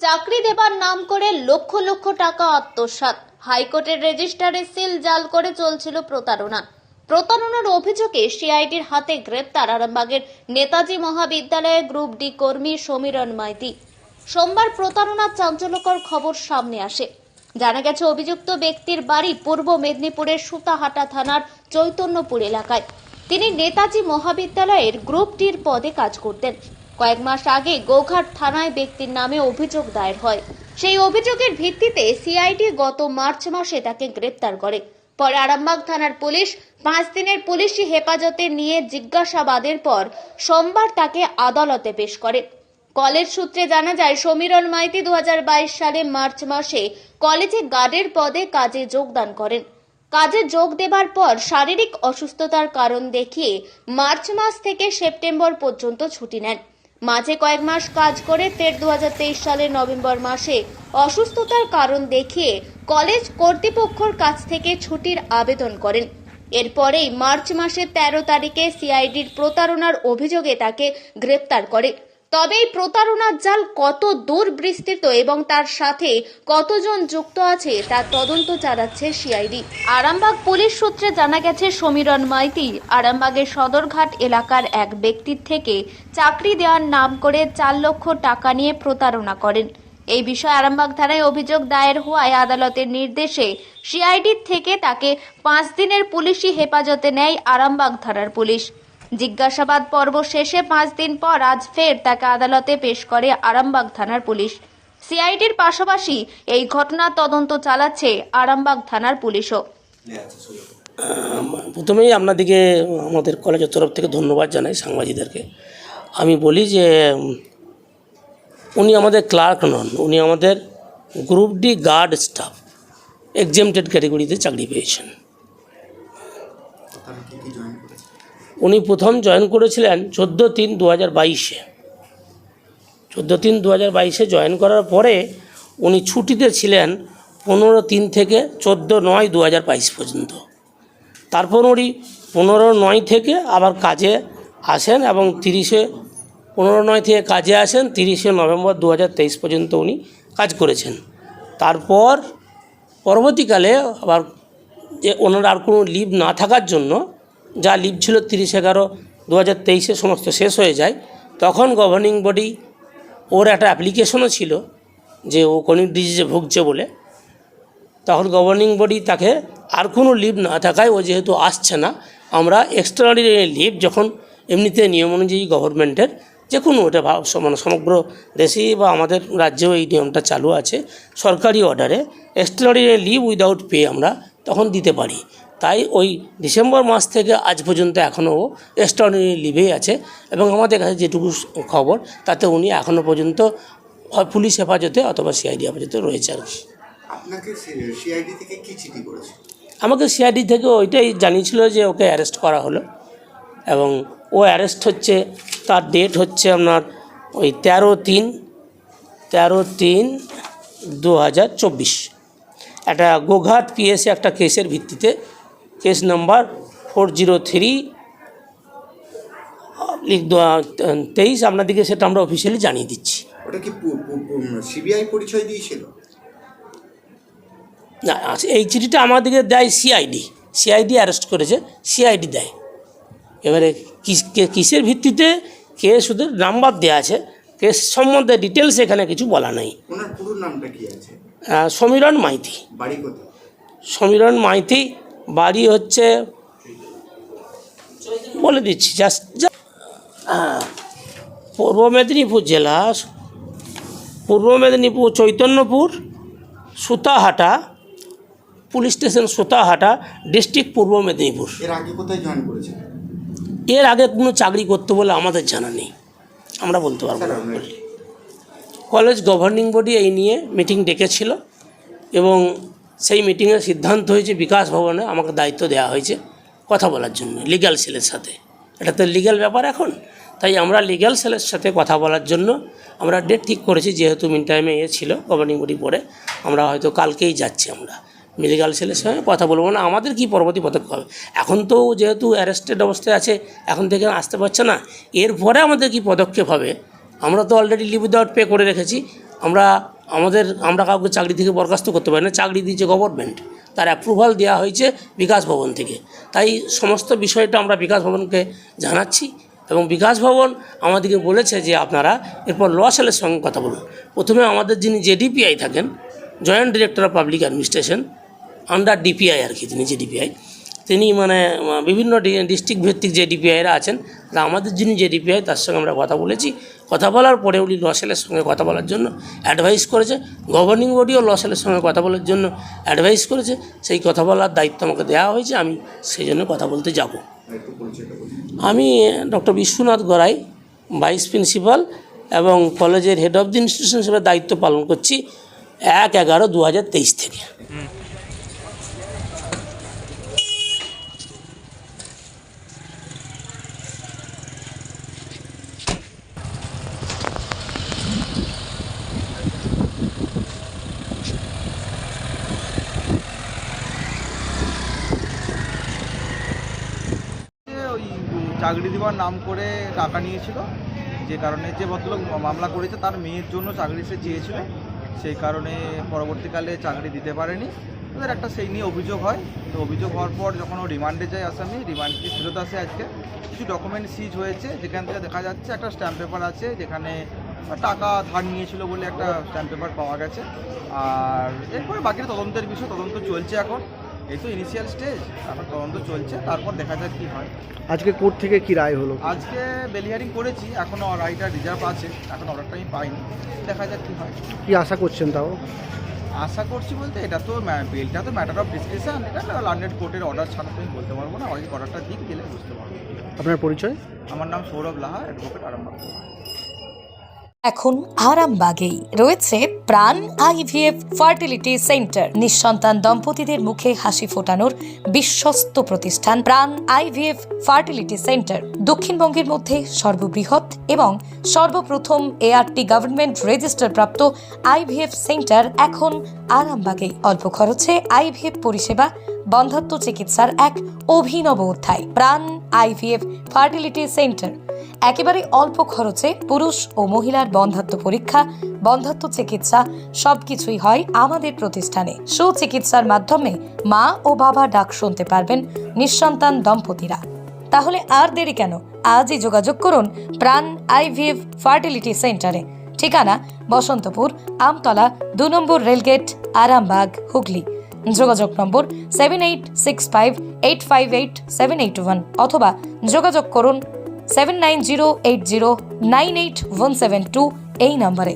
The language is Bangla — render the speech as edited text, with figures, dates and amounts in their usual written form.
চাকরি দেবার নাম করে লক্ষ লক্ষ টাকা আত্মসাৎ। হাইকোর্টের রেজিস্টারে সিল জাল করে চলছিল প্রতারণার অভিযোগে সিআইডির হাতে গ্রেপ্তার আরামবাগের নেতাজি মহাবিদ্যালয়ের গ্রুপ ডি কর্মী সমীরণ মাইতি। সোমবার প্রতারণার চাঞ্চল্যকর খবর সামনে আসে। জানা গেছে, অভিযুক্ত ব্যক্তির বাড়ি পূর্ব মেদিনীপুরের সুতাহাটা থানার চৈতন্যপুর এলাকায়। তিনি নেতাজি মহাবিদ্যালয়ের গ্রুপ ডির পদে কাজ করতেন। কয়েক মাস আগে গোঘাট থানায় ব্যক্তির নামে অভিযোগ দায়ের হয়। সেই অভিযোগের ভিত্তিতে সিআইডি গত মার্চ মাসে তাকে গ্রেপ্তার করে। পরে আরামবাগ থানার পুলিশ 5 দিনের পুলিশি হেফাজতে নিয়ে জিজ্ঞাসাবাদের পর সোমবার তাকে আদালতে পেশ করে। কলেজ সূত্রে জানা যায়, সমীরণ মাইতি 2022 সালে মার্চ মাসে কলেজে গার্ডের পদে কাজে যোগদান করেন। কাজে যোগ দেবার পর শারীরিক অসুস্থতার কারণ দেখিয়ে মার্চ মাস থেকে সেপ্টেম্বর পর্যন্ত ছুটি নেন। মাঝে কয়েক মাস কাজ করে ফের 2023 সালের নভেম্বর মাসে অসুস্থতার কারণ দেখিয়ে কলেজ কর্তৃপক্ষের কাছ থেকে ছুটির আবেদন করেন। এরপরেই মার্চ মাসের 13 তারিখে সিআইডির প্রতারণার অভিযোগে তাকে গ্রেপ্তার করে। তবে এই প্রতারণার জাল কত দূর বিস্তৃত এবং তার সাথে কতজন যুক্ত আছে তার তদন্ত চালাচ্ছে সিআইডি। আরামবাগ পুলিশ সূত্রে জানা গেছে, সমীরণ মাইতি আরামবাগের সদরঘাট এলাকার এক ব্যক্তির থেকে চাকরি দেওয়ার নাম করে 4 লক্ষ টাকা নিয়ে প্রতারণা করেন। এই বিষয়ে আরামবাগ থানায় অভিযোগ দায়ের হওয়ায় আদালতের নির্দেশে সিআইডি থেকে তাকে 5 দিনের পুলিশি হেফাজতে নেয় আরামবাগ থানার পুলিশ। জিজ্ঞাসাবাদ পর্ব শেষে 5 দিন পর আজ ফের তাকে আদালতে পেশ করে আরামবাগ থানার পুলিশ। সিআইডির পাশাপাশি এই ঘটনা তদন্ত চালাচ্ছে আরামবাগ থানার পুলিশও। প্রথমেই আপনাদেরকে আমাদের কলেজের তরফ থেকে ধন্যবাদ জানাই সাংবাদিকদেরকে। আমি বলি যে উনি আমাদের ক্লার্ক নন, উনি আমাদের group D guard staff, exempted ক্যাটেগরিতে চাকরি পেয়েছেন। উনি প্রথম জয়েন করেছিলেন 14/3/2022-এ। 14/3/2022-এ জয়েন করার পরে উনি ছুটিতে ছিলেন 15/3 থেকে 14/9/2022 পর্যন্ত। তারপর উনি 15/9 থেকে আবার কাজে আসেন এবং 15/9 থেকে কাজে আসেন, 30 নভেম্বর 2023 পর্যন্ত উনি কাজ করেছেন। তারপর পরবর্তীকালে আবার যে ওনার আর কোনো লিভ না থাকার জন্য, যা লিভ ছিল 30/11/2023-এ সমস্ত শেষ হয়ে যায়, তখন গভর্নিং বডি ওর একটা অ্যাপ্লিকেশনও ছিল যে ও ক্রনিক ডিজিজে ভুগছে বলে। তখন গভর্নিং বডি তাকে আর কোনো লিভ না থাকায়, ও যেহেতু আসছে না, আমরা এক্সট্রাঅর্ডিনারি লিভ, যখন এমনিতে নিয়ম অনুযায়ী গভর্নমেন্টের যে কোনো ওটা মানে সমগ্র দেশেই বা আমাদের রাজ্যেও এই নিয়মটা চালু আছে, সরকারি অর্ডারে এক্সট্রাঅর্ডিনারি লিভ উইদাউট পে আমরা তখন দিতে পারি। তাই ওই ডিসেম্বর মাস থেকে আজ পর্যন্ত এখনও ও এক্সট্রাঅর্ডিনারি লিভেই আছে এবং আমাদের কাছে যেটুকু খবর তাতে উনি এখনও পর্যন্ত পুলিশ হেফাজতে অথবা সিআইডি হেফাজতে রয়েছে আর কি। আপনাকে সিআইডি থেকে কি চিঠি করেছে? আমাকে সিআইডি থেকে ওইটাই জানিয়েছিল যে ওকে অ্যারেস্ট করা হলো এবং ও অ্যারেস্ট হচ্ছে, তার ডেট হচ্ছে আপনার ওই 13/3/2024। একটা গোঘাট পিএসে একটা কেসের ভিত্তিতে, কেস নাম্বার 403/23, আপনাদেরকে সেটা আমরা অফিসিয়ালি জানিয়ে দিচ্ছি। ওটা কি সিবিআই পরিচয় দিয়েছিল? না, এই চিঠিটা আমাদেরকে দেয় সিআইডি অ্যারেস্ট করেছে, সিআইডি দেয়। এবারে কিসের ভিত্তিতে কেস ওদের নাম্বার দেওয়া আছে, কেস সম্বন্ধে ডিটেলস এখানে কিছু বলা নেই। ওনার পুরো নামটা কি আছে? সমীরণ মাইতি। বাড়ি কোথায়? সমীরণ মাইতি বাড়ি হচ্ছে, বলে দিচ্ছি, পূর্ব মেদিনীপুর জেলা, পূর্ব Medinipur Chaitanyapur Sutahata police station, Sutahata district, পূর্ব মেদিনীপুর। এর আগে কোথায় জয়েন করেছে? এর আগে কোনো চাকরি করতে বলে আমাদের জানা নেই, আমরা বলতে পারবো না। কলেজ গভর্নিং বডি এই নিয়ে মিটিং ডেকেছিল এবং সেই মিটিংয়ের সিদ্ধান্ত হয়েছে বিকাশ ভবনে আমাকে দায়িত্ব দেওয়া হয়েছে কথা বলার জন্য লিগ্যাল সেলের সাথে। এটা তো লিগ্যাল ব্যাপার এখন, তাই আমরা লিগ্যাল সেলের সাথে কথা বলার জন্য আমরা ডেট ঠিক করেছি। যেহেতু মিন টাইমে ছিল গভর্নিং বডি পরে, আমরা হয়তো কালকেই যাচ্ছি আমরা লিগ্যাল সেলের সঙ্গে কথা বলবো না আমাদের কি পরবর্তী পদক্ষেপ হবে। এখন তো যেহেতু অ্যারেস্টেড অবস্থায় আছে, এখন থেকে আসতে পারছে না, এরপরে আমাদের কি পদক্ষেপ হবে আমরা তো অলরেডি লিভ উইদাউট পে করে রেখেছি। আমরা কাউকে চাকরি থেকে বরখাস্ত করতে পারি না, চাকরি দিয়েছে গভর্নমেন্ট, তার অ্যাপ্রুভাল দেওয়া হয়েছে বিকাশ ভবন থেকে। তাই সমস্ত বিষয়টা আমরা বিকাশ ভবনকে জানাচ্ছি এবং বিকাশ ভবন আমাদেরকে বলেছে যে আপনারা এরপর ল সেলের সঙ্গে কথা বলুন। প্রথমে আমাদের যিনি জেডিপিআই থাকেন, joint director of public administration under DPI আর কি, তিনি জেডিপিআই, তিনি মানে বিভিন্ন ডিস্ট্রিক্ট ভিত্তিক যে ডিপিআইরা আছেন, তা আমাদের যিনি যে ডিপিআই তার সঙ্গে আমরা কথা বলেছি। কথা বলার পরে উনি ল সেলের সঙ্গে কথা বলার জন্য অ্যাডভাইস করেছে, গভর্নিং বডিও ল সেলের সঙ্গে কথা বলার জন্য অ্যাডভাইস করেছে। সেই কথা বলার দায়িত্ব আমাকে দেওয়া হয়েছে, আমি সেই জন্য কথা বলতে যাব। আমি doctor Biswanath Garai, vice principal এবং কলেজের হেড অফ দি ইনস্টিটিউশন হিসেবে দায়িত্ব পালন করছি 1/11/2023 থেকে। ওই চাকরি দেওয়ার নাম করে টাকা নিয়েছিল, যে কারণে যে ভদ্রলোক মামলা করেছে তার মেয়ের জন্য চাকরি সে চেয়েছিল, সেই কারণে পরবর্তীকালে চাকরি দিতে পারেনি। ওদের একটা সেই নিয়ে অভিযোগ হয়। তো অভিযোগ হওয়ার পর যখন ও রিমান্ডে যায় আসামি, রিমান্ডে ফেরত আসে আজকে, কিছু ডকুমেন্ট সিজ হয়েছে, যেখান থেকে দেখা যাচ্ছে একটা স্ট্যাম্প পেপার আছে যেখানে টাকা ধার নিয়েছিল বলে একটা স্ট্যাম্প পেপার পাওয়া গেছে। আর এরপরে বাকি তদন্তের বিষয়, তদন্ত চলছে এখন, এই তো ইনিশিয়াল স্টেজ, এখন তদন্ত চলছে, তারপর দেখা যাক কী হয়। আজকে কোর্ট থেকে কি রায় হলো? আজকে বেল হিয়ারিং করেছি, এখনও রায়টা রিজার্ভ আছে, এখন অর্ডারটা আমি পাইনি, দেখা যাক কী হয়। কি আশা করছেন তাও? আশা করছি বলতে এটা তো বেলটা তো ম্যাটার অফ ডিসকাশন, এটা লার্নেড কোর্টের অর্ডার ছাড়া তো আমি বলতে পারবো না, অর্ডারটা ঠিক গেলে বুঝতে পারবো। আপনার পরিচয়? আমার নাম সৌরভ লাহা, অ্যাডভোকেট, আরামবাগ। এখন আরামবাগেই রয়েছে প্রাণ আইভিএফ ফার্টিলিটি সেন্টার। নিঃসন্তান দম্পতিদের মুখে হাসি ফোটানোর বিশ্বস্ত প্রতিষ্ঠান প্রাণ আইভিএফ ফার্টিলিটি সেন্টার দক্ষিণবঙ্গের মধ্যে সর্ববৃহৎ এবং সর্বপ্রথম এআরটি গভর্নমেন্ট রেজিস্টার প্রাপ্ত আইভিএফ সেন্টার এখন আরামবাগেই। অল্প খরচে আইভিএফ পরিষেবা, বন্ধ্যাত্ব চিকিৎসার এক অভিনব অধ্যায়। প্রাণ আইভিএফ ফার্টিলিটি সেন্টার একেবারে অল্প খরচে পুরুষ ও মহিলার বন্ধ্যাত্ব পরীক্ষা, বন্ধ্যাত্ব চিকিৎসা সবকিছুই হয় আমাদের প্রতিষ্ঠানে। সুচিকিৎসার মাধ্যমে মা ও বাবা ডাক শুনতে পারবেন নিঃসন্তান দম্পতিরা। তাহলে আর দেরি কেন, আজই যোগাযোগ করুন প্রাণ আইভিএফ ফার্টিলিটি সেন্টারে। ঠিকানা বসন্তপুর, আমতলা, 2 নম্বর রেলগেট, আরামবাগ, হুগলি। যোগাযোগ নম্বর 7865858781 অথবা যোগাযোগ করুন 7908098172 এই নম্বরে।